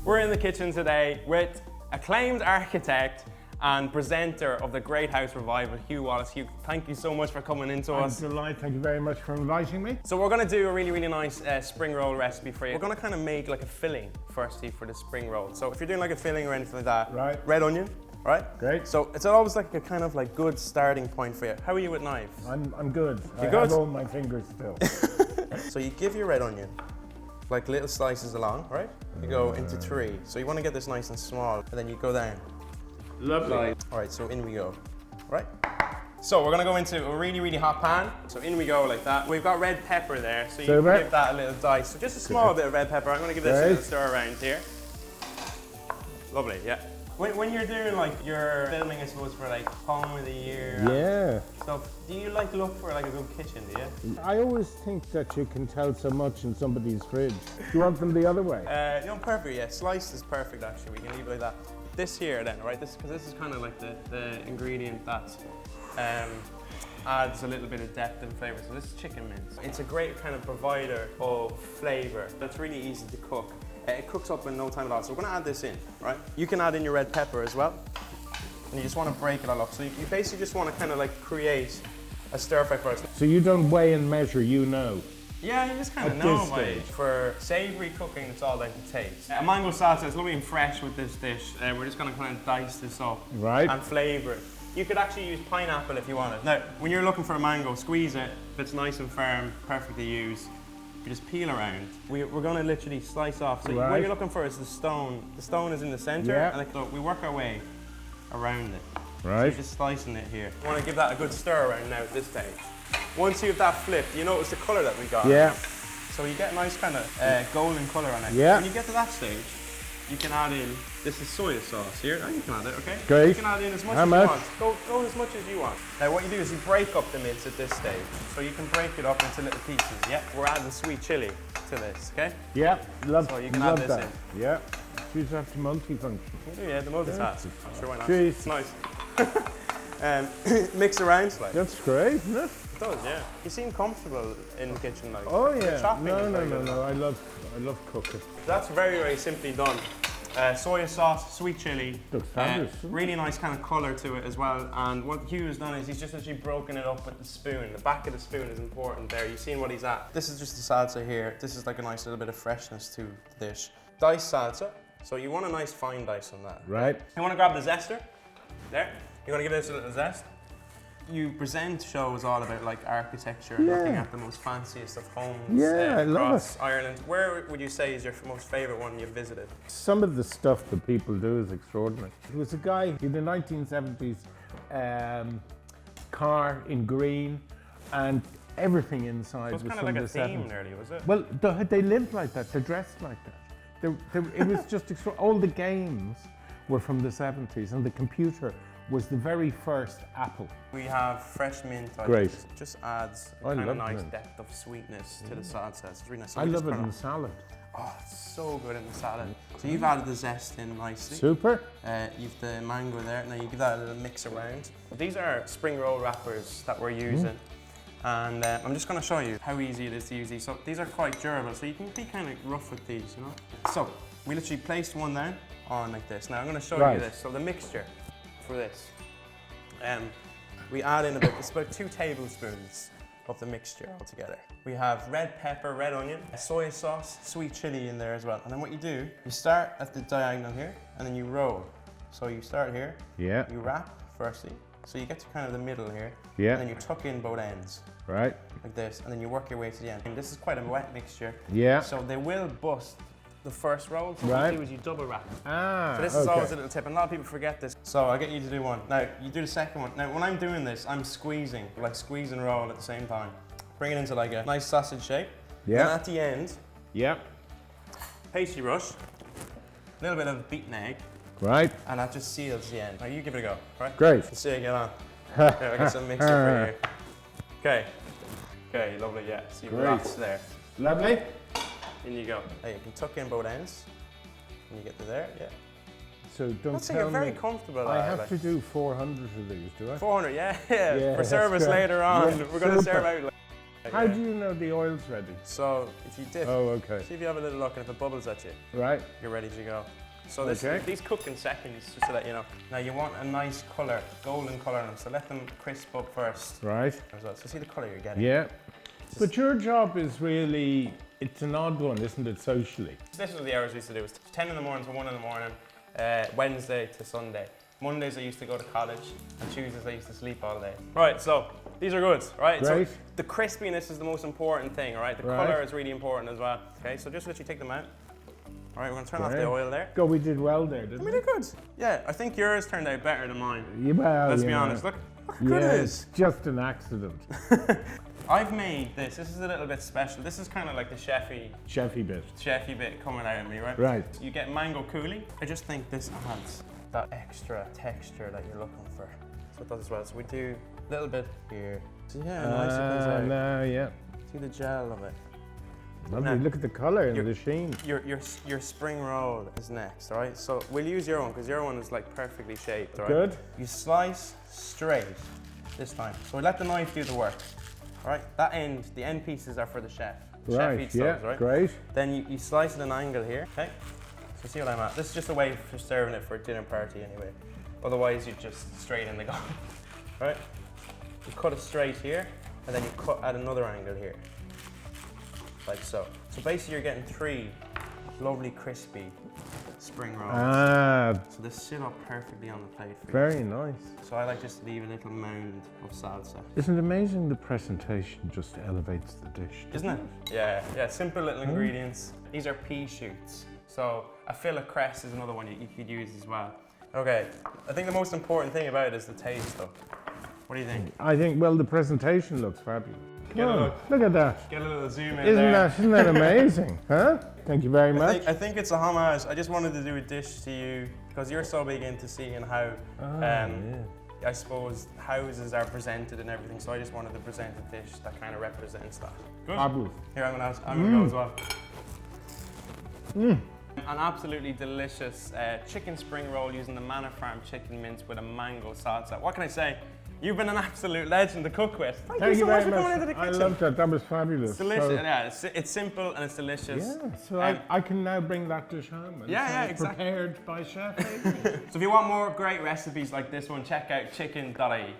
We're in the kitchen today with acclaimed architect and presenter of the Great House Revival, Hugh Wallace. Hugh, thank you so much for coming into us. I'm delighted. Thank you very much for inviting me. So we're going to do a really nice spring roll recipe for you. We're going to kind of make like a filling firstly for the spring roll. So if you're doing like a filling or anything like that, right. Red onion, right? Great. So it's always like a kind of like good starting point for you. How are you with knives? I'm good. You're I good? have all my fingers still. So you give your red onion like little slices along, right? You go into 3. So you want to get this nice and small, and then you go down. Lovely. All right, so in we go, right? So we're gonna go into a really hot pan. So in we go like that. We've got red pepper there, so you can give that a little dice. So just a small bit of red pepper. I'm gonna give this a little stir around here. Lovely, yeah. When you're doing like your filming, I suppose, for like home of the year stuff, do you like look for like a good kitchen, do you? I always think that you can tell so much in somebody's fridge. Do you want them the other way? No, perfect, yeah. Sliced is perfect actually. We can leave it like that. This here then, right? Because this is kind of like the ingredient that adds a little bit of depth and flavor. So this is chicken mince. It's a great kind of provider of flavor. That's really easy to cook. It cooks up in no time at all. So we're gonna add this in, right? You can add in your red pepper as well. And you just wanna break it all up. So you basically just wanna kind of like create a stir fry first. So you don't weigh and measure, you know? Yeah, you just kind of know by for savoury cooking, it's all down to taste. A mango salsa is lovely and fresh with this dish. We're just going to kind of dice this up and flavour it. You could actually use pineapple if you wanted. Now, when you're looking for a mango, squeeze it. If it's nice and firm, perfect to use. You just peel around. We're going to literally slice off. So what you're looking for is the stone. The stone is in the centre, and so we work our way around it. Right. So you're just slicing it here. You want to give that a good stir around now at this stage. Once you have that flipped, you notice the colour that we got. Yeah. So you get a nice kind of golden colour on it. Yeah. When you get to that stage, you can add in, this is soya sauce here. Now you can add it, okay? Great. You can add in as much as you want. Go as much as you want. Now what you do is you break up the mince at this stage. So you can break it up into little pieces, yeah? We're adding sweet chilli to this, okay? Yeah, so you can add this in. Yeah. Choose have to multifunction. Yeah, the multitask. Sure, why not? Jeez. It's nice. Mix around slightly. That's great, isn't it? It does, yeah. You seem comfortable in the kitchen, like. Oh yeah. No. I love cooking. That's very simply done. Soya sauce, sweet chili. Looks fabulous. Really nice kind of colour to it as well. And what Hugh has done is he's just actually broken it up with the spoon. The back of the spoon is important there. You've seen what he's at. This is just the salsa here. This is like a nice little bit of freshness to the dish. Diced salsa. So you want a nice fine dice on that. Right. You want to grab the zester. There. You're going to give this a little zest. You present shows all about like architecture, looking at the most fanciest of homes across Ireland. Where would you say is your most favourite one you've visited? Some of the stuff that people do is extraordinary. There was a guy in the 1970s, car in green, and everything inside was kind from of like the 70s. a theme nearly, was it? Well, they lived like that, they dressed like that. It was just extraordinary. All the games were from the 70s, and the computer was the very first Apple. We have fresh mint. Great. It just adds a kind of nice depth of sweetness to the salsa. It's really nice. So I love it in salad. Oh, it's so good in the salad. So you've added the zest in nicely. Super. You've the mango there. Now you give that a little mix around. These are spring roll wrappers that we're using. And I'm just going to show you how easy it is to use these. So these are quite durable, so you can be kind of rough with these, you know. So we literally placed one down on like this. Now I'm going to show you this. So the mixture for this, we add in it's about 2 tablespoons of the mixture altogether. We have red pepper, red onion, soy sauce, sweet chili in there as well. And then what you do, you start at the diagonal here, and then you roll. So you start here, you wrap firstly, so you get to kind of the middle here, and then you tuck in both ends. Right. Like this, and then you work your way to the end. And this is quite a wet mixture. Yeah. So they will bust the first roll, so what you do is you double wrap it. So this is always a little tip, and a lot of people forget this. So I'll get you to do one. Now, you do the second one. Now, when I'm doing this, I'm squeezing, like squeeze and roll at the same time. Bring it into like a nice sausage shape. Yeah. And at the end, pastry rush, a little bit of beaten egg. Right. And that just seals the end. Now, you give it a go, right? Great. Let's see how you get on. Here, I got some mixer for you. Okay, lovely, yeah. So you relax there. Lovely. In you go. Now you can tuck in both ends. And you get to there, So don't tell you're me. very comfortable. I have to do 400 of these, do I? 400, yeah. For service later on. We're going to serve out. How do you know the oil's ready? So if you dip, Oh, okay. see if you have a little look and if it bubbles at you, Right. you're ready to go. So this, these cook in seconds, just to let you know. Now you want a nice colour, golden colour in them, so let them crisp up first. Right. As well. So see the colour you're getting. Yeah. But your job is really, it's an odd one, isn't it, socially? This is the hours we used to do. It was 10 in the morning to 1 in the morning, Wednesday to Sunday. Mondays I used to go to college, and Tuesdays I used to sleep all day. Right, so these are good, right? Great. So the crispiness is the most important thing, right? The colour is really important as well. Okay, so just literally take them out. All right, we're gonna turn off the oil there. God, we did well there, didn't we? We did good. Yeah, I think yours turned out better than mine. Yeah, well, Let's be honest. Look how good it is. Just an accident. I've made this. This is a little bit special. This is kind of like the Chefy bit. coming out of me, right? Right. You get mango coulis. I just think this adds that extra texture that you're looking for. So it does as well. So we do a little bit here. So yeah, nice it comes out. No, yeah. See the gel of it. Lovely. Now, look at the colour and the sheen. Your spring roll is next, all right? So we'll use your one because your one is like perfectly shaped, all right? Good. You slice straight this time. So we let the knife do the work, all right? The end pieces are for the chef. The chef eats those, right? Great. Then you slice at an angle here, okay? So see what I'm at. This is just a way for serving it for a dinner party anyway. Otherwise you just straight in the gun, right? You cut it straight here, and then you cut at another angle here. Like so. So basically you're getting 3 lovely crispy spring rolls. So they sit up perfectly on the plate for you. Very nice. So I like just to leave a little mound of salsa. Isn't it amazing the presentation just elevates the dish? Isn't it? Yeah, simple little ingredients. These are pea shoots. So a fillet cress is another one you could use as well. Okay, I think the most important thing about it is the taste though. What do you think? I think, well, the presentation looks fabulous. Look at that. Get a little zoom in there. Isn't that amazing? Huh? Thank you very much. I think it's a homage. I just wanted to do a dish to you because you're so big into seeing how, I suppose, houses are presented and everything. So I just wanted to present a dish that kind of represents that. Good. Fabulous. Here, I'm gonna go as well. An absolutely delicious chicken spring roll using the Manor Farm chicken mince with a mango salsa. What can I say? You've been an absolute legend to cook with. Thank you so much for coming into the kitchen. I loved that. That was fabulous. It's delicious. Yeah, it's simple and it's delicious. Yeah, so I can now bring that dish home. And exactly. Prepared by Chef Adrian. So if you want more great recipes like this one, check out chicken.ie.